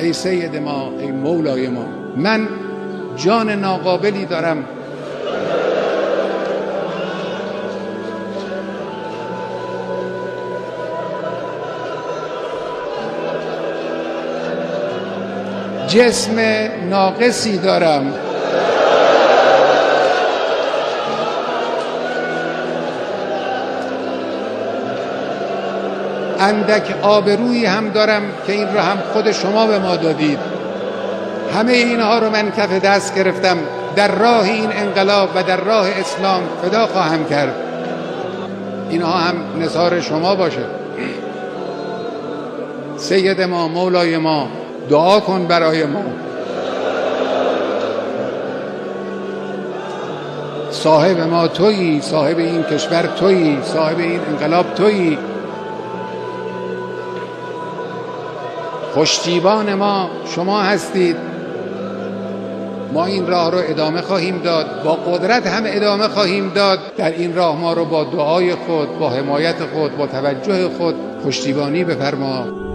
ای سید ما، ای مولای ما. من جان ناقابلی دارم جسم ناقصی دارم، اندک آبرویی هم دارم که این را هم خود شما به ما دادید. همه اینها رو من کف دست گرفتم، در راه این انقلاب و در راه اسلام فدا خواهم کرد. اینها هم نثار شما باشه. سید ما، مولای ما، دعا کن برای ما. صاحب ما تویی، صاحب این کشور تویی، صاحب این انقلاب تویی. پشتیبان ما شما هستید. ما این راه رو ادامه خواهیم داد، با قدرت هم ادامه خواهیم داد. در این راه ما رو با دعای خود، با حمایت خود، با توجه خود پشتیبانی بفرما.